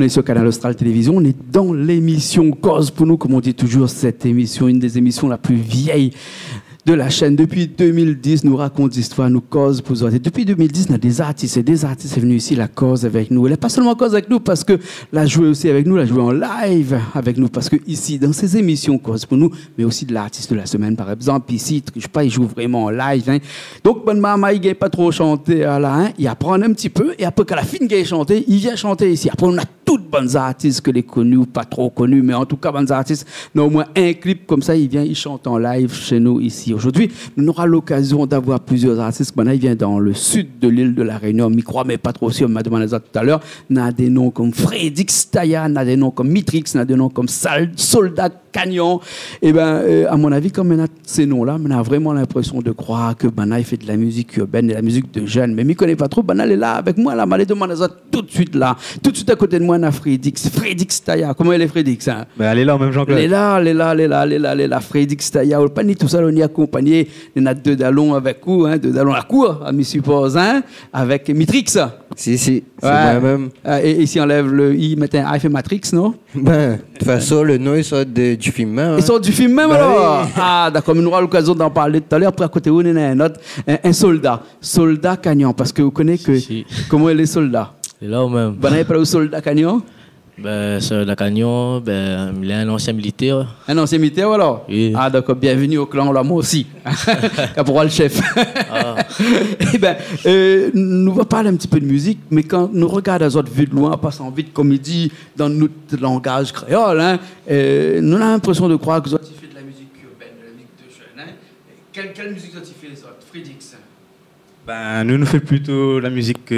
est sur Canal Austral Télévision, on est dans l'émission Cause pour nous, comme on dit toujours, cette émission, une des émissions la plus vieilles de la chaîne. Depuis 2010, nous raconte l'histoire, nous cause pour vous. Depuis 2010, on a des artistes sont venus ici, la cause avec nous. Elle n'est pas seulement cause avec nous parce que la joué aussi avec nous, la joué en live avec nous, parce que ici, dans ces émissions cause pour nous, mais aussi de l'artiste de la semaine, par exemple, ici, je sais pas, il joue vraiment en live. Hein. Donc, bonne maman, il n'a pas trop chanté là, hein. Il apprend un petit peu, et après, qu'à la fin qu'il a chanté, il vient chanter ici. Après, on a toutes bonnes artistes que les connus ou pas trop connus, mais en tout cas, bonnes artistes. On a au moins un clip comme ça, il vient, il chante en live chez nous ici. Aujourd'hui, on aura l'occasion d'avoir plusieurs artistes. Maintenant, il vient dans le sud de l'île de la Réunion. On m'y croit, mais pas trop sûr. On m'a demandé ça tout à l'heure. On a des noms comme Fredix Taya, on a des noms comme Mitrix, on a des noms comme Soldat Canyon. Et bien, à mon avis, quand on a ces noms-là, on a vraiment l'impression de croire que Bana il fait de la musique urbaine et de la musique de jeunes. Mais je ne connais pas trop. Bana est là avec moi. Là, je demande ça tout de suite là. Tout de suite à côté de moi, on a Fredix Taya. Comment elle est Fredix hein? Ben, elle est là, même Jean-Claude. Elle est là. Fredix Taya. On pas ni tout ça, on y accompagné. Il y a deux dallons avec vous, hein, deux dallons à court, à m'y suppose, hein, avec Mitrix. Si, c'est ouais. moi-même. Et si on enlève le I, mettait un A, il fait Matrix, non? Ben, de toute façon, le nom, il sort du film même. Il sort du film même, ben alors oui. Ah, d'accord, on aura l'occasion d'en parler tout à l'heure. Après, à côté, on a un autre, un soldat. Soldat Canyon, parce que vous connaissez que... Si. Comment est les soldats? Et là, même. Vous n'avez pas le soldat Canyon? Ben, sur la Canyon, ben, il est un ancien militaire. Un ancien militaire, alors? Oui. Ah, d'accord, bienvenue au clan, là, moi aussi. Caporal chef. Ah. Eh bien, nous allons parler un petit peu de musique, mais quand nous regardons les autres vues de loin, en passant vite comédie dans notre langage créole, hein, nous avons l'impression de croire que les autres fait de la musique urbaine, de la musique de jeunes. Hein. Quelle musique ont fait les autres? Fredix? Ben, nous faisons plutôt la musique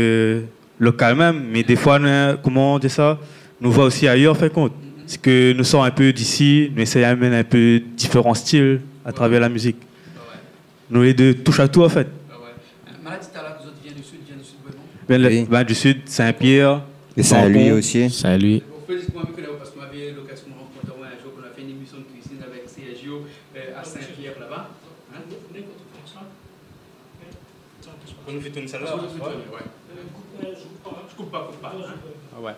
locale même, mais des fois, comment on dit ça, nous voit aussi ailleurs, fait compte. C'est que nous sommes un peu d'ici, nous essayons d'amener un peu différents styles à travers la musique. Ouais. Nous les deux touche à tout, en fait. Maladie, tu as là, vous autres viennent du sud vraiment? Ben, Oui. ben, du sud, Saint-Pierre. Et Saint-Louis Tampon. aussi. Salut. Félix, moi, je connais parce qu'on avait l'occasion de rencontrer un jour qu'on a fait une émission de cuisine avec CSGO à Saint-Pierre là-bas. Hein? On nous fait tourner ça là. Je coupe pas. Ah ouais.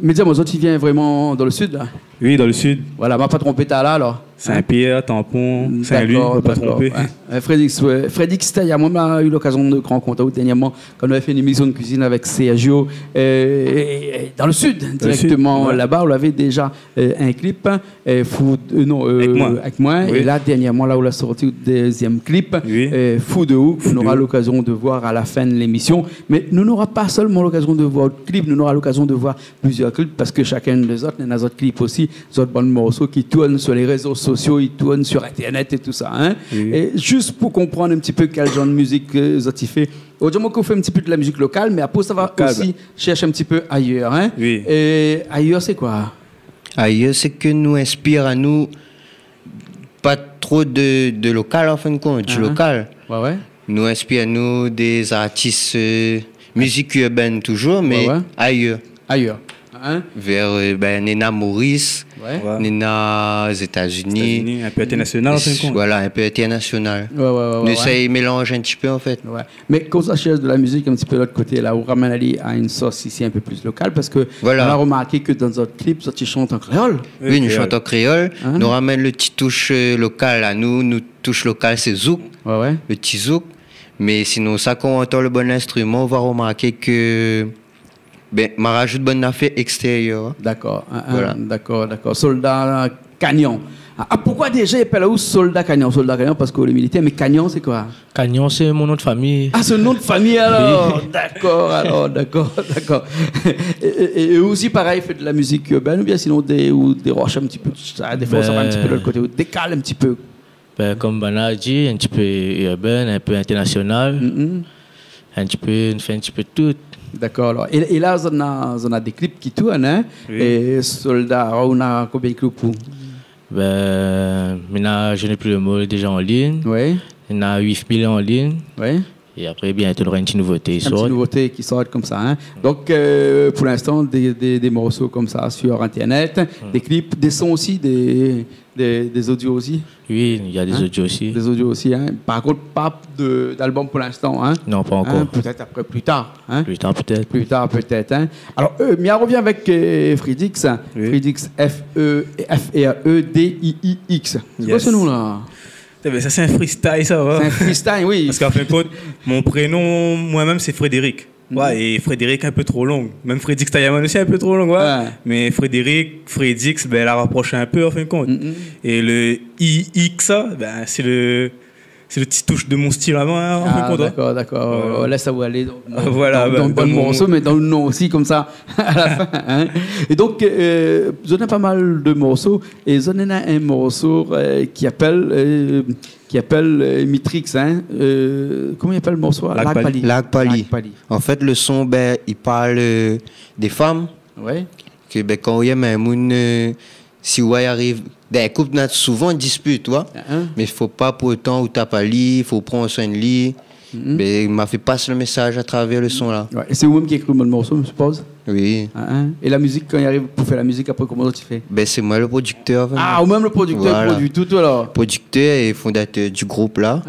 Mais dis-moi, tu viens vraiment dans le sud là? Oui, dans le sud. Voilà, m'a pas trompé t'as là alors. Saint-Pierre, Tampon, Saint-Louis, on ne peut pas tromper. Fredix Taya, moi, j'ai eu l'occasion de rencontrer dernièrement quand on avait fait une émission de cuisine avec CSGO dans le sud, directement ouais. là-bas. On avait déjà un clip avec moi. Oui. Et là, dernièrement, là où on a sorti le deuxième clip, Oui. Fou de Ouf, on aura Ouf. l'occasion de voir à la fin de l'émission. Mais nous n'aurons pas seulement l'occasion de voir le clip, nous aurons l'occasion de voir plusieurs clips parce que chacun des autres, il y a des autres clips aussi, des autres bons morceaux qui tournent sur les réseaux sociaux, ils tournent sur Internet et tout ça. Hein? Oui. Et juste pour comprendre un petit peu quel genre de musique tu fais. Aujourd'hui, on fait un petit peu de la musique locale, mais après, ça va Local, aussi chercher un petit peu ailleurs. Hein? Oui. Et ailleurs, c'est quoi? Ailleurs, c'est que nous inspire à nous pas trop de local, en fin de compte, du local. Ouais. Nous inspire à nous des artistes musique urbaine toujours, mais Ouais. ailleurs. Ailleurs. Hein? Vers Nena Maurice, Ouais. Ouais. Nena aux États-Unis. États-Unis, un peu international, en fin de compte. Voilà, un peu international. Ouais. Nous essayons de mélanger un petit peu, en fait. Ouais. Mais quand ça cherche de la musique un petit peu de l'autre côté, là, où ramène Ali à une sauce ici un peu plus locale, parce que Voilà. on a remarqué que dans notre clip, ça, tu chantes en créole. Oui, nous chantons créole. Hein? Nous ramène le petit touche local à nous. Nous touche local, c'est zouk, Ouais. le petit zouk. Mais sinon, ça, quand on entend le bon instrument, on va remarquer que on rajoute bonne affaire extérieure. D'accord. Voilà. D'accord. Soldat Canyon. Pourquoi déjà il appelle où Soldat Canyon? Soldat Canyon parce que les militaires, mais Canyon c'est quoi? Canyon, c'est mon nom de famille. Ah, c'est le nom de famille alors. D'accord. Et aussi pareil, fait de la musique urbaine ou bien sinon des roches un petit peu, ça, des fois ça va un petit peu de l'autre côté, ou décale un petit peu. Ben, comme Bana dit, un petit peu urbain, un peu international. Un petit peu, on fait un petit peu de tout. D'accord. Alors. Et là, on a des clips qui tournent. Hein? Oui. Et Soldat, on a combien de clips? Ben, maintenant, je n'ai plus le mot déjà en ligne. Oui. Il y en a 8000 en ligne. Oui. Et après, bientôt, il y aura une petite nouveauté. Une petite nouveauté qui sort comme ça. Hein. Donc, pour l'instant, des morceaux comme ça sur Internet, des clips, des sons aussi, des audios aussi. Oui, il y a des audios aussi. Des audios aussi. Hein. Par contre, pas d'album pour l'instant. Hein. Non, pas encore. Hein, peut-être après, plus tard. Hein. Plus tard, peut-être. Plus tard, peut-être. Hein. Alors, Mia revient avec Fredix. Oui. Fredix, F-R-E-D-I-I-X. C'est quoi ce nom-là? Ça, c'est un freestyle, ça va. C'est un freestyle, oui. Parce qu'en fin de compte, mon prénom, moi-même, c'est Frédéric. Ouais, et Frédéric un peu trop long. Même Frédix Tayaman aussi un peu trop long, ouais. Mais Frédéric, Frédix, ben, elle a rapproché un peu en fin de compte. Et le IX, ben, c'est le petit touche de mon style avant, hein, en fin de compte. D'accord, d'accord. Voilà. Laisse ça vous aller voilà, dans le bon morceau, mais dans le nom aussi, comme ça, à la fin. Hein. Et donc, j'en ai pas mal de morceaux, et j'en ai un morceau qui appelle Mitrix. Hein. Comment il appelle le morceau? Lagpali. En fait, le son, ben, il parle des femmes. Ouais. Que, ben, quand il y a un monde, si ouais arrive, des couples ont souvent une dispute, tu vois. Mais il ne faut pas pour autant où tu n'as pas lit, il faut prendre soin de lit. Mais il m'a fait passer le message à travers le son là. Ouais. Et c'est vous-même qui écrit le morceau, je suppose? Oui. Et la musique, quand il arrive pour faire la musique, après, comment tu fais? Ben, c'est moi le producteur. Ah, ou même le producteur, voilà. produit tout alors? Producteur et fondateur du groupe là.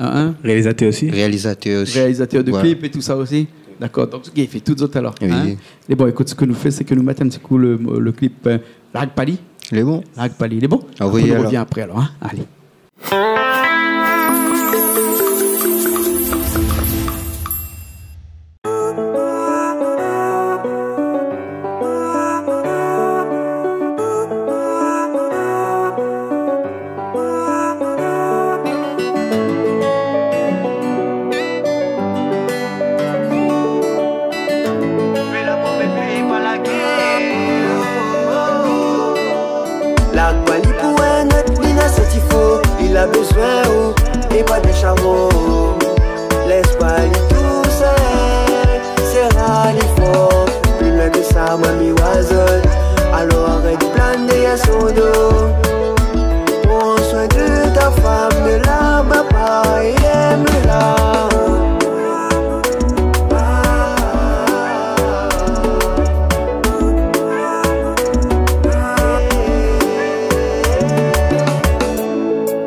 Réalisateur aussi. Réalisateur aussi. Réalisateur de clips et tout ça aussi. D'accord, donc il fait toutes autres alors. Oui. Hein? Et bon, écoute, ce que nous fait, c'est que nous mettons un petit coup le clip Lagpali. Il est bon. Lagpali, il est bon? Ah oui, on revient après alors. Hein? Allez. Il a besoin et pas de charreau. Laisse pas aller tout seul. C'est rare fort. Plus loin que ça, mamie oiseau. Alors arrête de planer à son dos. Prends soin de ta femme, ne la bats pas et aime-la.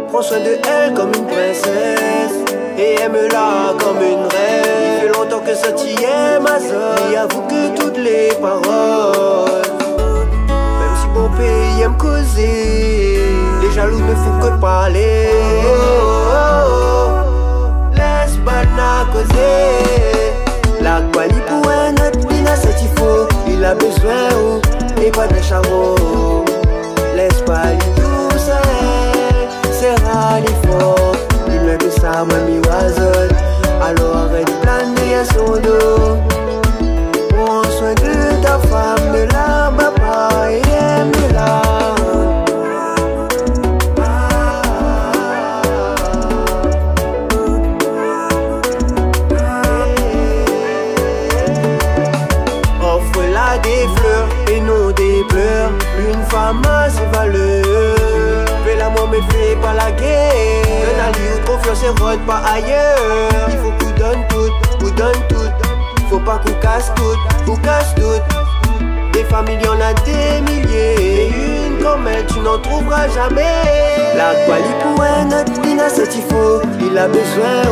Prends soin de elle comme une princesse et aime-la comme une reine. Il fait longtemps que ça t'y est ma soeur. Et avoue que toutes les paroles, même si mon pays aime causer, les jaloux ne font que parler. Laisse Bana causer. Lagpali pour un autre, Lina c'est il faut. Il a besoin et pas de charreau. Laisse pas aller tout seul. C'est rare fort. Plus loin que ça, mamie oiseau. Alors arrête de planer à son dos. Prends soin de ta femme, ne la bats pas et aime-la. Offre-la des fleurs et non des pleurs. Une femme a ses valeurs. Fais l'amour mais fais pas la guerre. Donne à lui ou confiance et vote pas ailleurs. Il faut qu'on donne tout. Faut pas qu'on casse tout. Des familles y'en a des milliers. Et une comme elle tu n'en trouveras jamais. Lagpali pour un autre, Lina c'est il faut. Il a besoin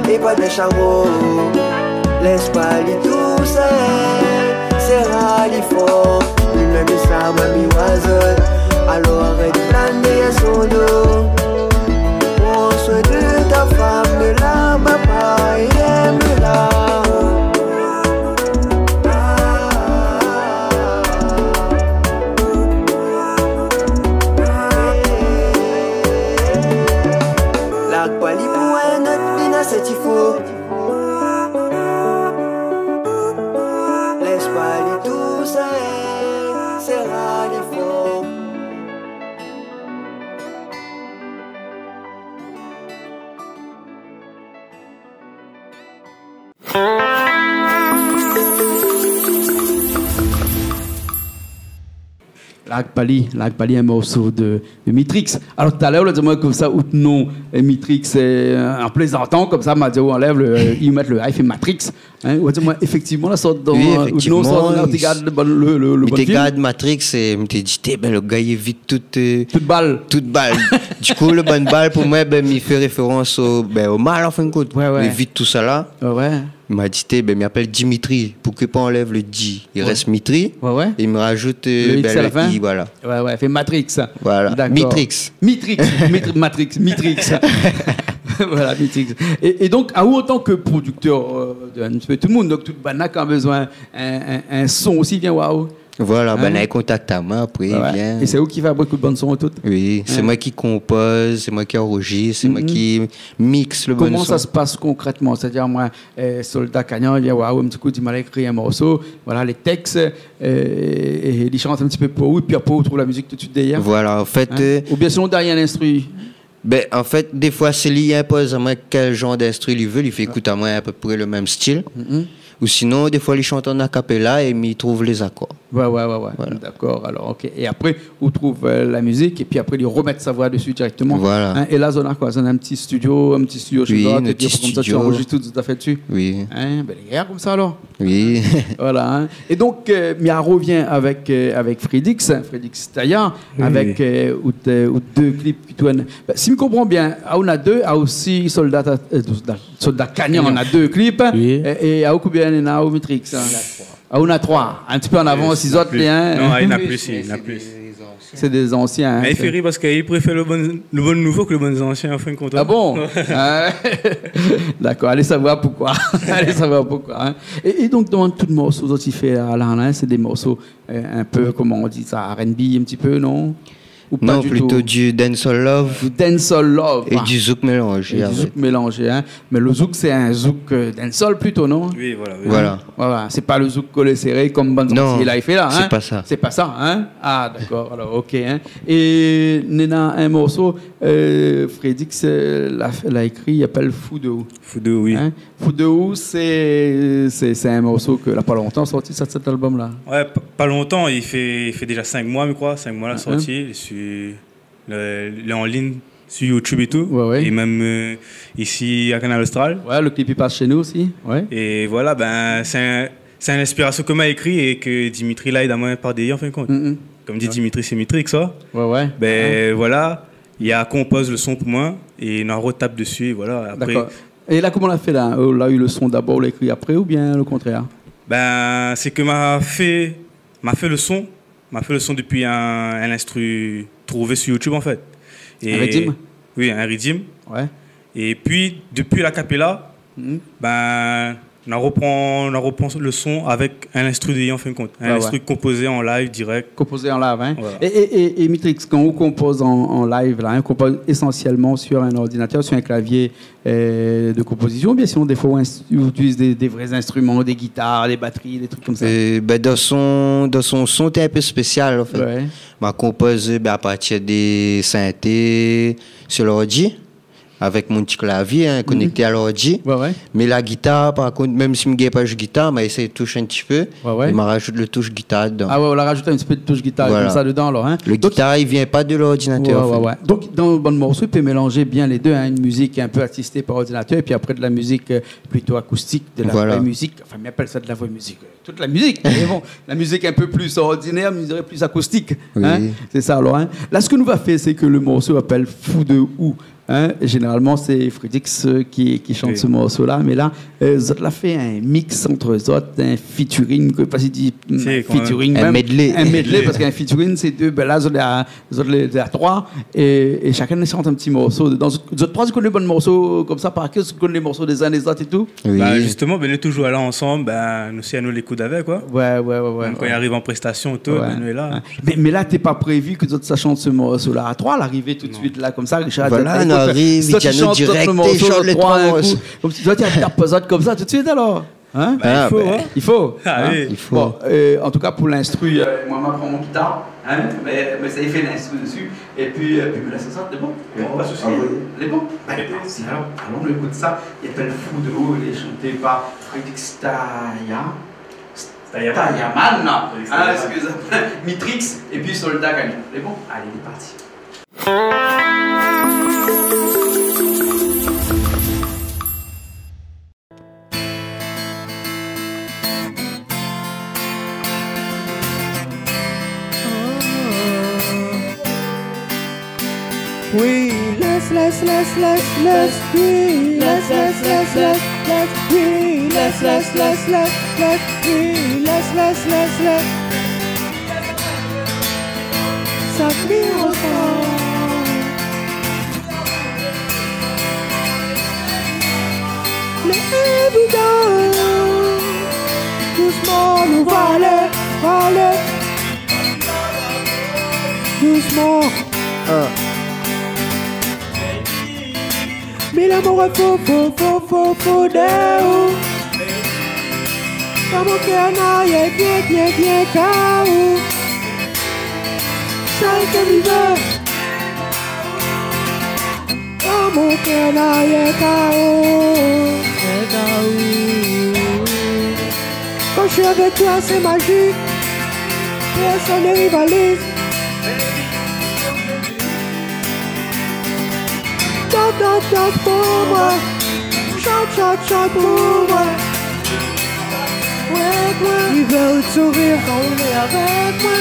et pas de charreau. Laisse pas aller tout seul. C'est rare fort. Plus loin que ça, mamie oiseau. Alors arrête de planer à son dos. Prends soin de ta femme, ne la bats pas et aime-la. Lagpali pour un autre, Lina c'est il faut. Laisse pas aller tout seul, c'est rare fort. L'Agpali, un morceau de Mitrix. Alors tout à l'heure, dis-moi comme ça, ou non, Mitrix, en plaisantant, comme ça, m'a dit, on enlève ils mettent le fait Matrix. Hein, ou dis-moi, effectivement, la sorte dans. Oui, effectivement. On regarde le bon film. Regarde Matrix et me dit, le gars, il vit toute balle. Du coup, le bon balle, pour moi, il fait référence au mal, en fin de compte. Ouais. Il vit tout ça là. Ouais. Il m'a dit, il m'appelle Dimitri. Pour que pas enlève le D, il reste Mitri. Ouais. Et il me rajoute le X à la fin. I, voilà. Ouais, fait Matrix. Voilà. Matrix. Voilà, Mitrix. Et donc, à où en tant que producteur un petit peu tout le monde, donc tout Banak a besoin un son aussi, bien waouh. Voilà, il contacte à moi, après il vient. Et c'est où qui fait beaucoup de bonnes sons et tout? Oui, c'est moi qui compose, c'est moi qui enregistre, c'est moi qui mixe le bon son. Comment ça se passe concrètement? C'est-à-dire, moi, Soldat Cagnan, il vient waouh, un petit coup, il m'a écrit un morceau, voilà les textes, et il chante un petit peu pour où, puis après, on trouve la musique tout de suite derrière. Voilà, en fait. Ou bien sinon, derrière l'instru. En fait, des fois, c'est lui qui impose à moi quel genre d'instru il veut, il fait écouter à moi à peu près le même style. Ou sinon, des fois, il chante en a cappella et il trouve les accords. Ouais. Voilà. D'accord, alors, ok. Et après, on trouve la musique et puis après, ils remettent sa voix dessus directement. Voilà. Hein, et là, on a quoi? On a un petit studio chez toi, et puis comme ça, tu enregistres tout à fait dessus. Oui. Hein, les gars, comme ça alors. Oui. Voilà. Hein. Et donc, Mia revient avec Fredix Taya, avec deux clips qui tournent. Si je comprends bien, on a deux, aussi Soldat Cagnan, on a deux clips. Oui. Et à combien on a au Mitrix? On a trois. Un petit peu en avant, six autres liens. Non, il y en a plus. C'est des anciens. Mais il fait rire parce qu'il préfère le bon nouveau que le bon ancien, en fin de compte. Ah bon? D'accord, allez savoir pourquoi. Hein. Et donc, dans tout le morceau qu'il fait à l'Arnaud, c'est des morceaux un peu, comment on dit ça, R&B un petit peu, non? Ou pas Non, du plutôt tout? du dancehall love. Du dancehall love. Et du zouk mélangé. Hein. Mais le zouk, c'est un zouk dancehall plutôt, non? Oui, voilà. Voilà. C'est pas le zouk collé serré comme Banzanti il fait là. Hein? C'est pas ça. C'est pas ça, hein? Ah, d'accord. Alors, ok. Hein? Et Nena, un morceau, Fredix l'a écrit, il appelle Fou de Ou. Fou de Ou, oui. Hein? Fou de Ou, c'est un morceau que n'a pas longtemps sorti, cet album-là. Ouais, pas longtemps. Il fait déjà 5 mois, je crois. 5 mois la sortie. Il est en ligne sur YouTube et tout. Ouais. Et même ici à Canal Austral. Ouais, le clip il passe chez nous aussi. Ouais. Et voilà, c'est une inspiration que m'a écrit et que Dimitri là aide à moi par des en fin de compte. Comme dit Dimitri, c'est Mitrix, ça. Ouais. Voilà, il a compose le son pour moi et on retape dessus. Et voilà. Après, d'accord. Et là, comment on l'a fait là? On a eu le son d'abord, on l'a écrit après ou bien le contraire? C'est que m'a fait le son. M'a fait le son depuis un instru trouvé sur YouTube en fait. Un rythme? Oui, un rythme. Ouais. Et puis depuis la cappella, on reprend le son avec un instru en fin de compte. Un instru composé en live direct. Composé en live, hein. Voilà. Et Mitrix, quand on compose en live, là, on compose essentiellement sur un ordinateur, sur un clavier de composition, ou bien sinon des fois on utilise des vrais instruments, des guitares, des batteries, des trucs comme ça. Dans son son, t'es un peu spécial en fait. Ouais. Je compose à partir des synthés sur l'ordi, avec mon petit clavier connecté à l'ordi. Ouais. Mais la guitare, par contre, même si je n'ai pas de guitare, je essaie de toucher un petit peu. Ouais. Et je rajoute le touche guitare dedans. Ah ouais, on a rajouté un petit peu de touche guitare comme ça dedans alors. Hein. Le guitare, il ne vient pas de l'ordinateur. Ouais. Donc, dans le bon morceau, il peut mélanger bien les deux. Hein, une musique un peu assistée par ordinateur et puis après de la musique plutôt acoustique, de la vraie musique. Enfin, on appelle ça de la vraie musique. Toute la musique. Mais bon, la musique un peu plus ordinaire, mais je dirais plus acoustique. Oui. Hein, c'est ça alors. Hein. Là, ce que nous va faire, c'est que le morceau s'appelle Fou de Ou. Hein, généralement, c'est Fredix qui chante ce morceau-là, mais là, Zot l'a fait un mix entre Zot, un featuring, que pas si dit featuring, un medley. Un medley, parce qu'un featuring, c'est deux, ben là, Zot est à trois, et chacun chante un petit morceau. Dans Zot trois, tu connais les bons morceaux comme ça, par cœur, tu connais les morceaux des uns des autres et tout? Oui. Justement, nous toujours là ensemble, nous aussi à nous les coups avec, quoi. Ouais. Quand il arrive en prestation, tout, nous est là. Mais là, t'es pas prévu que Zot ça chante ce morceau-là à trois, l'arrivée tout de suite, là, comme ça, Richard. Voilà, on arrive, il chante direct, il chante les trois morceaux. Comme si tu tape comme ça tout de suite alors. Hein? Il faut. Ah, hein? oui. Il faut. Bon, en tout cas pour l'instru, moi je prends mon guitare, hein? mais ça y fait l'instru dessus, et puis là c'est ça, c'est bon. Pas de souci. C'est bon. Alors, allons on écoute ça. Il s'appelle Fou de Ou, il est chanté par Fredix Taya. Tayaman, excusez-moi. Mitrix, et puis Soldat Gagnant. C'est bon? Allez, il est parti. Oui, laisse, oui, laisse, oui, laisse. Ça fait autant. Mais évident, doucement nous va aller. Doucement. Mais l'amour est faux d'eux. Dans mon cœur, non, il est bien chaos. Celle que je veux. Dans mon cœur, non, il est chaos. Quand je suis avec toi, c'est magique. Personne ne rivalise. Chante pour moi. Chante pour moi. Il veut te sourire quand on est avec moi.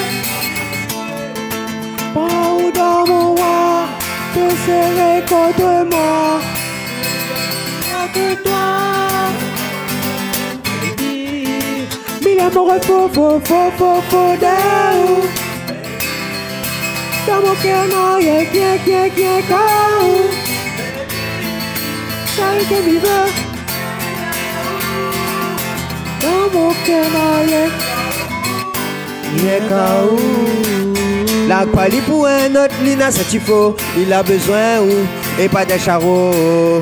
Pas dans mon roi, te serrer contre moi. Que toi. Mais l'amour est faux d'eux. Dans mon cœur, non, il est bien chaos. Celle que je veux. Dans mon cœur, il est KO. La quali pour un autre, Lina, c'est il faut. Il a besoin ou et pas des charros.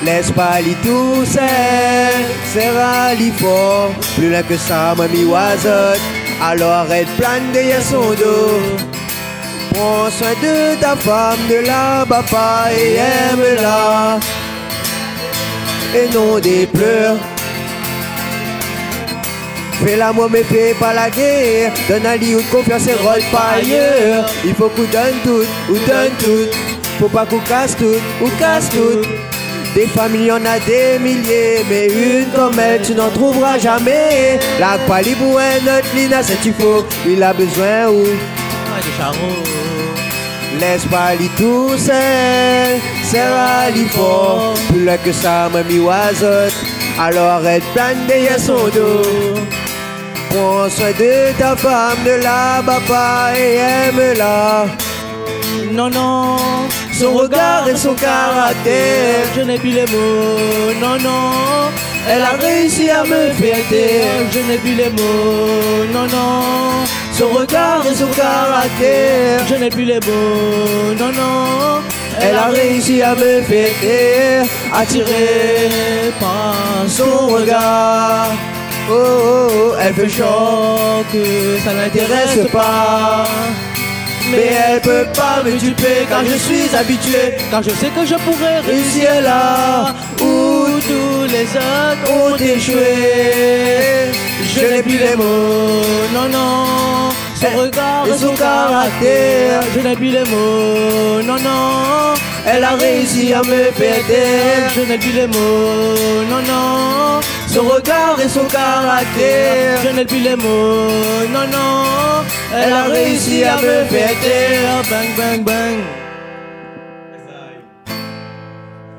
Laisse pas li tout seul, serra li fort. Plus loin que ça, mamie oisote. Alors elle plane derrière son dos. Prends soin de ta femme, de la papa et aime-la. Et non des pleurs. Fais l'amour mais fais pas la guerre. Donne à lui ou de confiance et rôle pas ailleurs. Il faut qu'on donne tout, ou donne tout. Faut pas qu'on casse tout, ou casse tout. Des familles y en a des milliers, mais une comme elle tu n'en trouveras jamais. La quali pour un autre Lina c'est il faut. Il a besoin ou laisse pas li tout seul, serre li fort. Plus loin que ça, mamie oisote. Alors elle plane derrière son dos. Prends soin de ta femme, de la papa et aime-la. Non, son regard et son caractère. Je n'ai plus les mots, non. Elle a réussi à me faire taire. Je n'ai plus les mots, non. Son regard et son caractère. Je n'ai plus les mots, non. Elle a réussi à me faire taire. Attirée par son regard. Oh, elle fait genre que ça n'intéresse pas. Mais elle peut pas me duper car je suis habitué. Car je sais que je pourrais réussir là où tous les autres ont échoué. Je n'ai plus les mots, non. Son regard et son caractère. Je n'ai plus les mots, non. Elle a réussi à me faire taire. Je n'ai plus les mots, non. Son regard et son caractère. Je n'ai plus les mots, non. Elle a réussi à me faire taire. Bang, bang.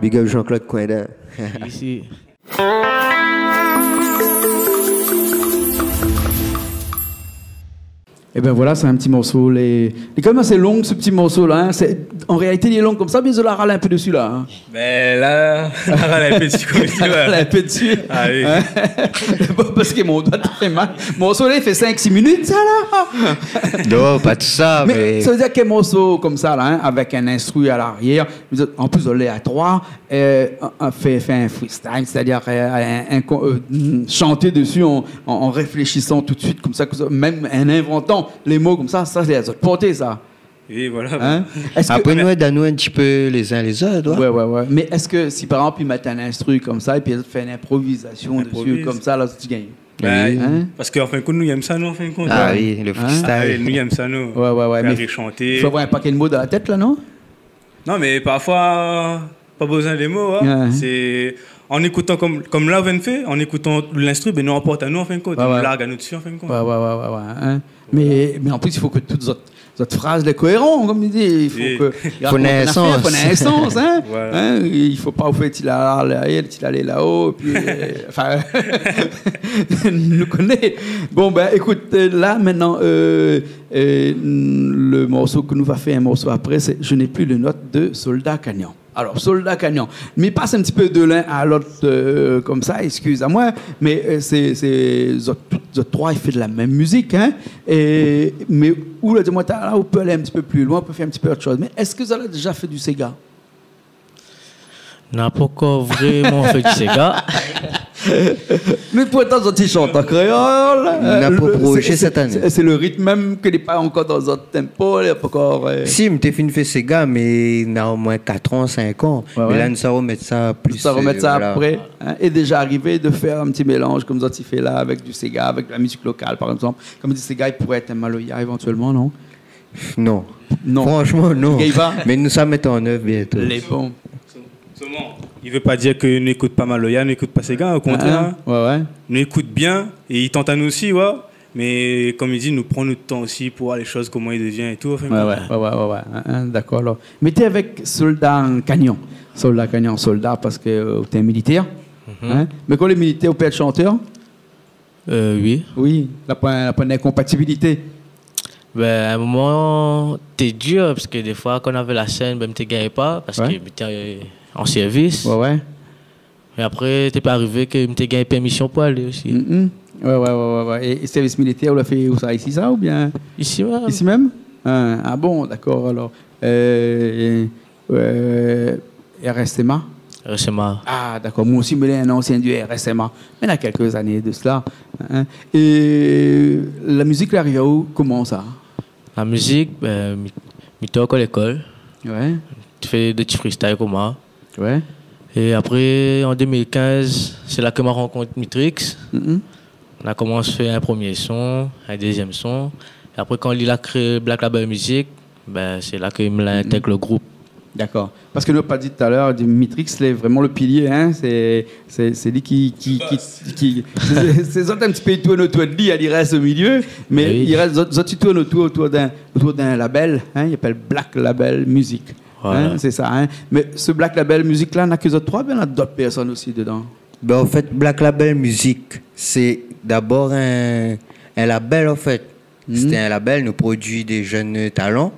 Big up Jean-Claude Coindin. Ici. Et ben voilà, c'est un petit morceau. Il est quand même assez long ce petit morceau là. Hein. En réalité, il est long comme ça, mais je la râle un peu dessus là. Hein. Ben là, la râle un peu dessus comme ça. La râle un peu dessus. Ah oui. Hein? Parce que mon doigt fait mal. Mon morceau là, il fait 5-6 minutes, ça là. Non, pas tout ça, mais. Ça veut dire qu'un morceau comme ça là, hein, avec un instru à l'arrière, en plus on l'est à 3, fait un freestyle, c'est-à-dire chanter dessus en réfléchissant tout de suite comme ça, même en inventant les mots comme ça, c'est les autres portées ça. Et voilà. Hein? Après, nous, donne-nous un petit peu les uns les autres. Ouais. Mais est-ce que si par exemple ils mettent un instru comme ça et puis ils font une improvisation dessus comme ça, là tu gagnes? Parce qu'en fin de compte, nous aimons ça, nous, en fin de compte. Ah oui, le freestyle. Nous aimons ça, nous. Ouais. Mais chanter. il faut avoir un paquet de mots dans la tête, là, non? Non, mais parfois, pas besoin des mots. Hein. C'est en écoutant, comme là, on fait, en écoutant l'instru, ben, nous emporte à nous, en fin de compte. On largue à nous dessus, en fin de compte. Ouais. Mais en plus, il faut que toutes autres phrases les cohérentes, comme il dit. Il faut que. Faut un sens, hein. Voilà. Hein. Il faut pas, au fait, il allait là-haut, puis. Enfin. nous connaît. Bon, ben, écoute, là, maintenant, le morceau que nous va faire un morceau après, c'est Je n'ai plus les notes de Soldat Canyon. Alors, Soldat Canyon, mais passe un petit peu de l'un à l'autre comme ça, excuse-moi, mais c'est trois, ils font de la même musique, hein, mais où là, dis-moi, là, on peut aller un petit peu plus loin, on peut faire un petit peu autre chose. Mais est-ce que vous avez déjà fait du Sega? N'a pas encore vraiment fait du Sega. Mais pourtant, ils chantent en créole. On a pas projet cette année. C'est le rythme même qu'il n'est pas encore dans un tempo. Il n'y a pas encore. Si, je t'ai fait Sega, mais il y a au moins 4 ans, 5 ans. Mais là, nous allons remettre ça plus. Nous allons remettre ça après. Hein, et déjà arrivé de faire un petit mélange comme ça, tu fais là, avec du Sega, avec la musique locale, par exemple. Comme dit Sega, il pourrait être un Maloya éventuellement, non? Non. Franchement, non. Gaiva. Mais nous allons mettre en œuvre bientôt. Les bons. Il ne veut pas dire que nous n'écoute pas Maloya, nous n'écoute pas Sega, au contraire. Nous écoute bien et il tente à nous aussi, mais comme il dit, nous prenons notre temps aussi pour voir les choses, comment il devient et tout. D'accord. Alors. Mais tu es avec Soldat Canyon. Soldat parce que tu es militaire. Hein? Mais quand les militaires, on peut être chanteur? Oui. Oui, la première incompatibilité. Ben, à un moment, t'es dur, parce que des fois, quand on avait la scène, ben, tu ne gagnais pas, parce que t'es en service. Et après, t'es pas arrivé que tu gagné permission pour aller aussi. Et service militaire, on l'a fait où ça? Ici, ça, ou bien? Ici même. Ici même? Ah bon, d'accord, alors. RSMA? RSMA. Ah, d'accord. Moi aussi, je suis un ancien du RSMA. Mais il y a quelques années de cela. Hein. Et la musique, elle arrive où? Comment ça? La musique, ben, je suis à l'école. Tu fais des petits freestyles comme moi. Et après, en 2015, c'est là que je rencontre Mitrix. On a commencé à faire un premier son, un deuxième son. Et après, quand il a créé Black Label Music, ben, c'est là qu'il intègre le groupe. D'accord. Parce que nous, pas dit tout à l'heure, Mitrix, c'est vraiment le pilier. Hein? C'est lui qui c'est un petit peu tourne autour de lui, il reste au milieu, mais il reste il tourne autour d'un label, hein? Il s'appelle Black Label Music. Hein? C'est ça. Hein? Mais ce Black Label Music là, n'a que trois, mais il y a d'autres personnes aussi dedans. Ben, en fait, Black Label Music, c'est d'abord un label, en fait. C'était un label, nous produit des jeunes talents.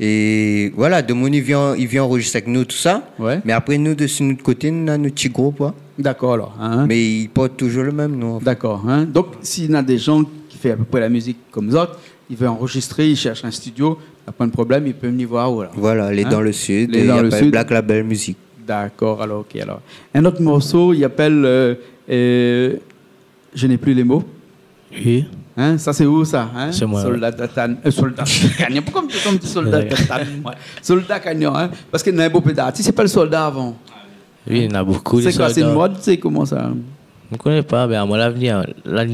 Et voilà, de mon il vient enregistrer avec nous tout ça. Mais après, nous, de notre côté, nous avons notre petit groupe. D'accord, alors. Hein? Mais ils portent toujours le même nom. D'accord. Hein? Donc, s'il y a des gens qui font à peu près la musique comme nous autres, ils veulent enregistrer, ils cherchent un studio, il n'y a pas de problème, ils peuvent venir voir. Voilà, aller dans le sud, il appelle Black Label Music. D'accord, alors, ok. Alors. Un autre morceau, il appelle Je n'ai plus les mots. Oui. Hein, ça, c'est où, ça? Hein? C'est moi. Soldat Canyon. Pourquoi on dit Soldat Canyon? Soldat Canyon, hein? Parce qu'il y a un beau peu d'artistes. C'est pas le soldat avant. Oui, il y en a beaucoup. C'est quoi? C'est une mode? C'est comment ça? Je ne connais pas, mais à moi, l'avenir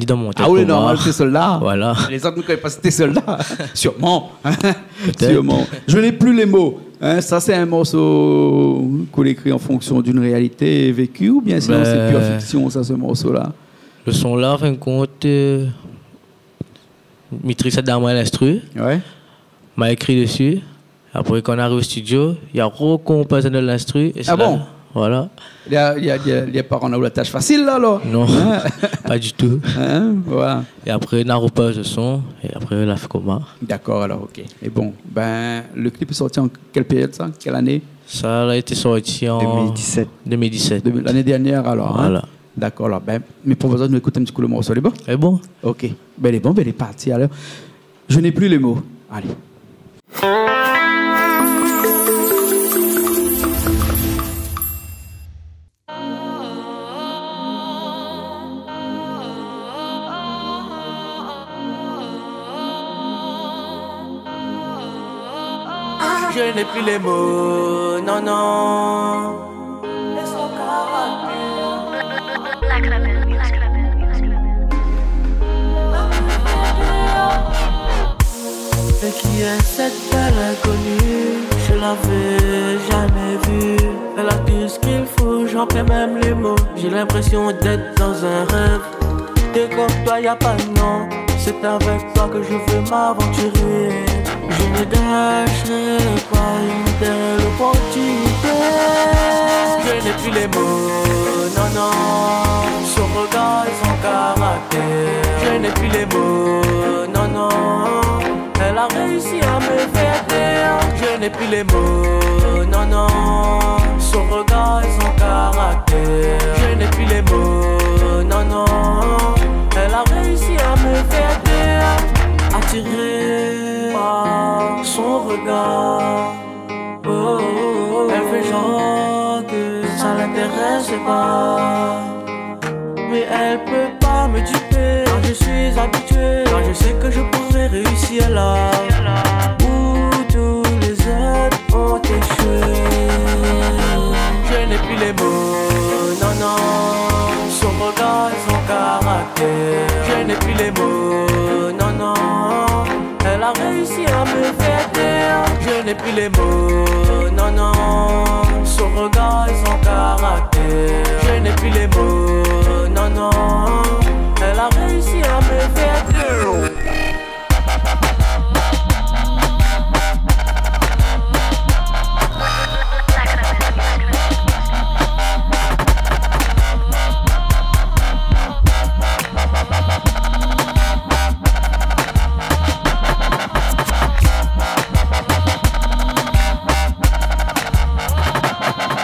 dans mon tête. Ah oui, normal, c'est soldat. Voilà. Les autres ne connaissent pas si t'es soldat. Sûrement. Hein? Sûrement. Je n'ai plus les mots. Hein? Ça, c'est un morceau qu'on écrit en fonction d'une réalité vécue ou bien sinon c'est pure fiction, ça, ce morceau-là? Le son là, en fin de compte, Mitrix a dans moi l'instru. M'a écrit dessus. Après, quand on arrive au studio, il y a recomposé de l'instru. Ah bon? Voilà. Il y a pas on a eu la tâche facile là, alors? Non, pas du tout. Hein? Voilà. Et après, on a repose le son. Et après, on a fait comment? D'accord, alors, ok. Et bon, ben, le clip est sorti en quelle période, ça? Quelle année? Ça a été sorti en 2017. L'année dernière, alors. Voilà. Hein? D'accord, alors, ben, mes professeurs nous écoutent un petit coup le morceau, il est bon? C'est bon? Ok. Ben, il est bon, ben, il est parti, alors. Je n'ai plus les mots. Allez. Je n'ai plus les mots, non, non. Black Label Music. Mais qui est cette belle inconnue? Je l'avais jamais vue. Elle a tout ce qu'il faut, j'en perds même les mots. J'ai l'impression d'être dans un rêve. T'es comme toi, y'a pas de nom. C'est avec toi que je veux m'aventurer. Je ne lâcherai pas une telle opportunité. Je n'ai plus les mots, non, non. Son regard et son caractère. Je n'ai plus les mots, non, non. Elle a réussi à me faire taire. Je n'ai plus les mots, non, non. Son regard et son caractère. Je n'ai plus les mots, non, non. Elle a réussi à me faire taire. Attirée par son regard. Oh, oh, oh. Elle fait genre que ça l'intéresse pas. Mais elle peut pas me duper. Quand je suis habitué, quand je sais que je pourrais réussir là où tous les autres ont échoué. Je n'ai plus les mots, non, non. Son regard et son caractère. Je n'ai plus les mots, non, non. Elle a réussi à me faire taire. Je n'ai plus les mots, non, non. Son regard et son caractère. Je n'ai plus les mots, non, non. Elle a réussi à me faire taire.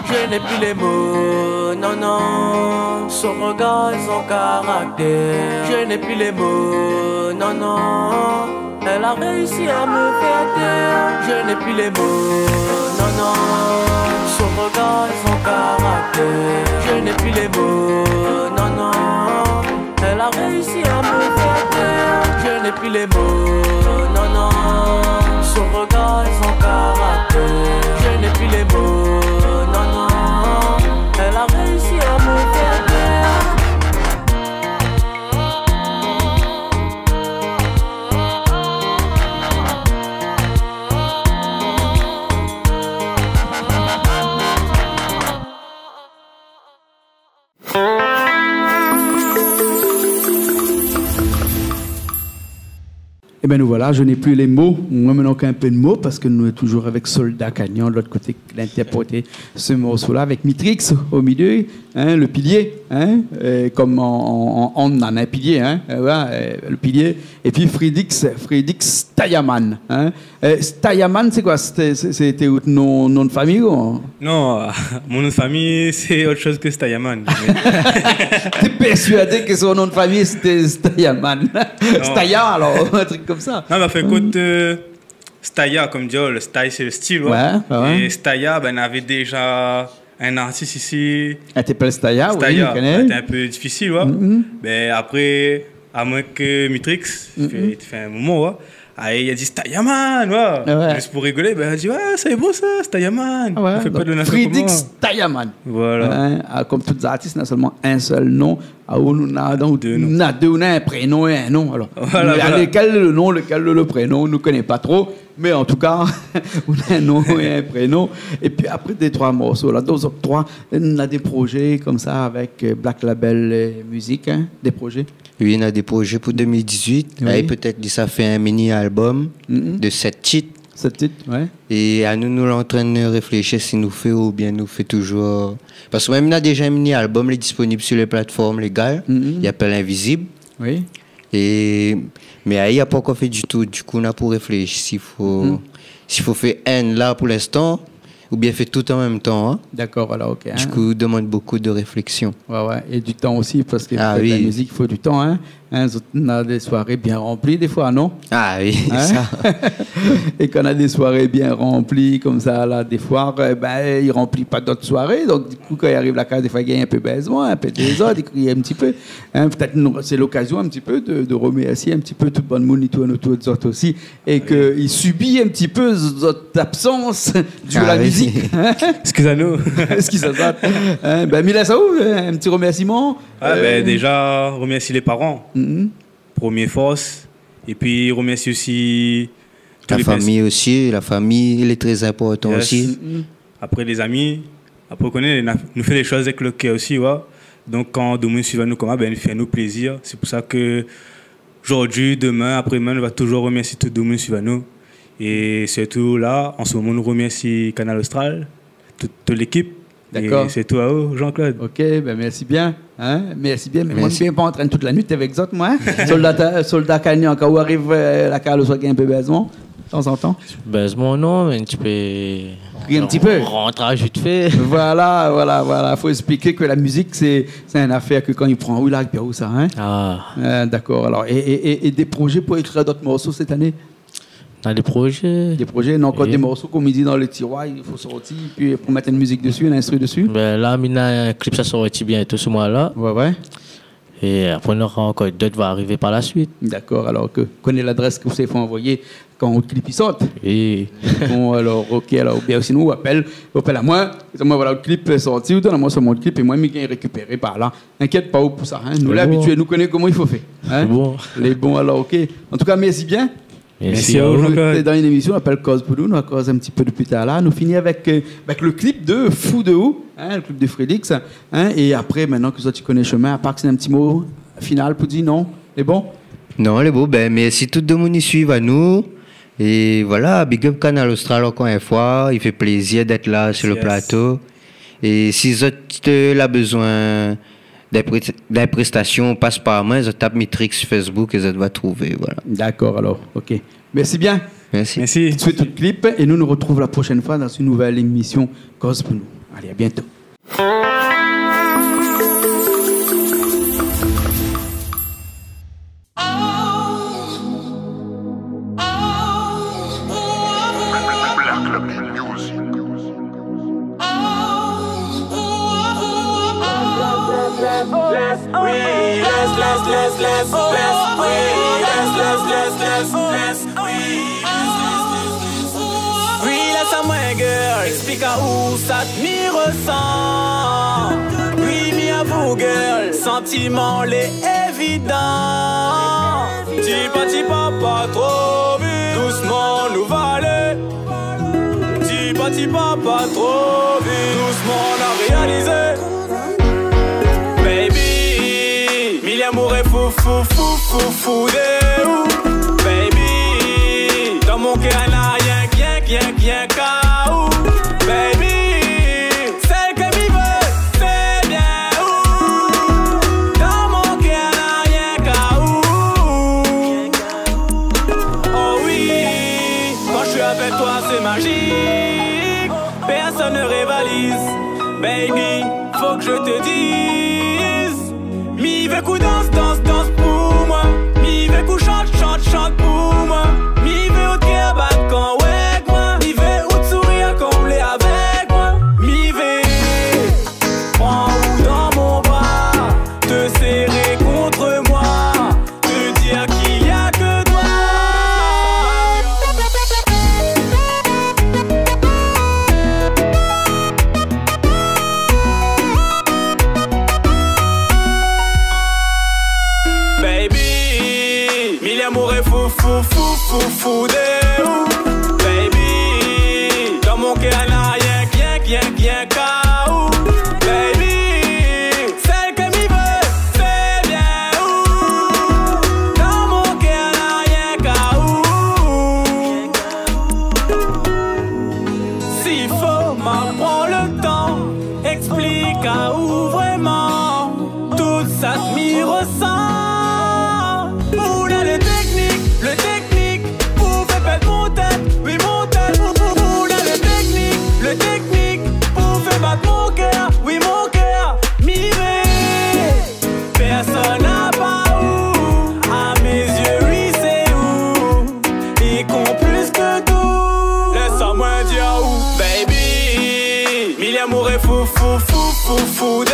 Je n'ai plus les mots, non, non. Son regard et son caractère. Je n'ai plus les mots, non, non. Elle a réussi à me faire taire. Je n'ai plus les mots, non, non. Son regard et son caractère. Je n'ai plus les mots, non, non. Elle a réussi à me faire taire. Je n'ai plus les mots, non, non. Son regard et son caractère. Je n'ai plus les mots, non, non. Elle a réussi à me faire taire. Eh bien, nous voilà, je n'ai plus les mots. Moi, maintenant qu'un peu de mots, parce que nous sommes toujours avec Soldat Cagnan, de l'autre côté, l'interpréter ce morceau-là, avec Mitrix au milieu, hein, le pilier, hein, comme on a un pilier, hein, le pilier, et puis Fredix Stayaman. Hein. Stayaman, c'est quoi? C'était votre nom de famille ou? Non, mon nom de famille, c'est autre chose que Stayaman. T'es persuadé que son nom de famille, c'était Stayaman? Staya, alors, un truc comme ça. Non, mais fait écoute, Staya, comme dire, le style, c'est le style. Ouais. Et Staya, ben, on avait déjà un artiste ici. Elle t'appelle Staya, oui, Staya, je connais. c'était un peu difficile, ouais. Ben, après, à moins que Mitrix, il fait un moment, ouais. Ah, il a dit Stayaman, ouais. Juste pour rigoler, ben, il a dit, ouais, c'est beau ça, Stayaman. Ah ouais, on fait pas de Fredix Stayaman. Voilà. Comme tous les artistes, on a seulement un seul nom. On a deux noms. On a deux, on a un prénom et un nom. Alors, voilà. Lequel le nom, lequel le prénom, on ne connaît pas trop. Mais en tout cas, on a un nom et un prénom. Et puis après des trois morceaux, là, deux autres trois, on a des projets comme ça avec Black Label Musique, hein, des projets. Oui, on a des projets pour 2018. Oui. Et peut-être ça fait un mini-album de 7 titres. 7 titres, ouais. Et à nous en train de réfléchir si nous fait ou bien nous fait toujours. Parce que même on a déjà un mini-album, il est disponible sur les plateformes légales. Il s'appelle Invisible. Oui. Mais il n'y a pas encore fait du tout. Du coup, on a pour réfléchir s'il faut faire un là pour l'instant. Ou bien fait tout en même temps. Hein. D'accord, alors ok. Du coup, ça demande beaucoup de réflexion. Ouais. Et du temps aussi, parce que la musique, il faut du temps. Hein. On a des soirées bien remplies, des fois, non? Ah oui, hein? Ça. Et quand on a des soirées bien remplies, comme ça, là, des fois, ben, il ne remplit pas d'autres soirées. Donc, du coup, quand il arrive la case, des fois, il gagne un peu besoin, un peu des autres, il y a un petit peu. Hein, peut-être c'est l'occasion un petit peu de remercier un petit peu tout le monde, tout les autres aussi. Et qu'il subit un petit peu notre absence due à la musique. Excusez-nous. Excusez-moi. Ben, Mila Saou, un petit remerciement. Déjà, remercier les parents. Première force. Et puis, remercier aussi La famille aussi, la famille, il est très important aussi. Après les amis, après on connaît, nous fait les choses avec le cœur aussi, ouais. Donc quand Dominique suit nous comment, ben il fait nous plaisir. C'est pour ça que aujourd'hui, demain, après-demain, on va toujours remercier tout Dominique suit nous. Et surtout là, en ce moment, nous remercie Canal Austral, toute l'équipe. D'accord. C'est tout à vous, Jean-Claude. Ok, ben merci bien. Hein? Merci bien. Mais moi, je ne suis pas en train de toute la nuit avec les autres, moi. Hein? Soldat Canyon, quand vous arrivez la Carole soit un peu baisement, de temps en temps. Baisement, non, mais un petit peu. Un petit peu. Rentrage vite fait. Voilà. Il faut expliquer que la musique, c'est une affaire que quand il prend, oui, là, où ça, hein? D'accord. Alors, et des projets pour écrire d'autres morceaux cette année? Des projets. Des projets, non, quand des morceaux qu'on me dit dans le tiroir, il faut sortir, puis pour mettre une musique dessus, un instrument dessus. Ben là, il y a un clip, ça sorti bientôt ce mois-là. Ouais. Et après, on aura encore d'autres qui vont arriver par la suite. D'accord, alors connais l'adresse que vous savez, faut envoyer quand le clip il sort. Oui. Bon, alors, ok, alors, bien sinon, on appelle à moi, voilà, le clip est sorti, donne-moi sur mon clip, et moi, je vais récupérer par là. Inquiète pas pour ça, hein. Nous, l'habitués, nous connaissons comment il faut faire. Hein? Bon. Les bons, alors, ok. En tout cas, merci bien. Merci à vous. Dans une émission, on appelle Cause pour nous. On va cause un petit peu de plus tard là. Nous finissons avec le clip de Fou de Ou, hein, le clip de Félix. Hein, et après, maintenant que tu connais le chemin, à part que c'est un petit mot final pour dire non, c'est bon? Non, c'est bon. Ben, merci tout le monde qui suit à nous. Et voilà, Big Up Canal Austral encore une fois. Il fait plaisir d'être là sur le plateau. Et si vous avez besoin des prestations, passe par moi, je tape Mitrix sur Facebook et je dois trouver. Voilà. D'accord, alors, ok. Merci bien. Merci. Tu fais tout le clip et nous retrouvons la prochaine fois dans une nouvelle émission Cause pour nous. Allez, à bientôt. Explique à où ça t'y ressent. Oui, mais à vous, girl, sentiment l'est évident. Dis pas trop vite, doucement nous va aller. Dis pas trop vite, doucement on a réalisé. Baby, mille amours et fou de où. Baby, dans mon cœur n'a rien qu'à où. Baby, celle que m'y veut, c'est bien où. Dans mon cœur n'a rien qu'à où. Oh oui, quand je suis avec toi c'est magique. Personne ne rivalise. Baby, faut que je te dise. Mi veut coup danse pour moi. Mi veut coup chante pour moi. Mi veut au cœur battre quand ouais. Fou de où. Baby, dans mon cœur n'a rien qu'à où. Baby, celle que m'y veut, c'est bien où. Dans mon cœur n'a rien qu'à où. S'il faut m'apprendre le temps, explique à où vraiment tout ça m'y ressent. Fou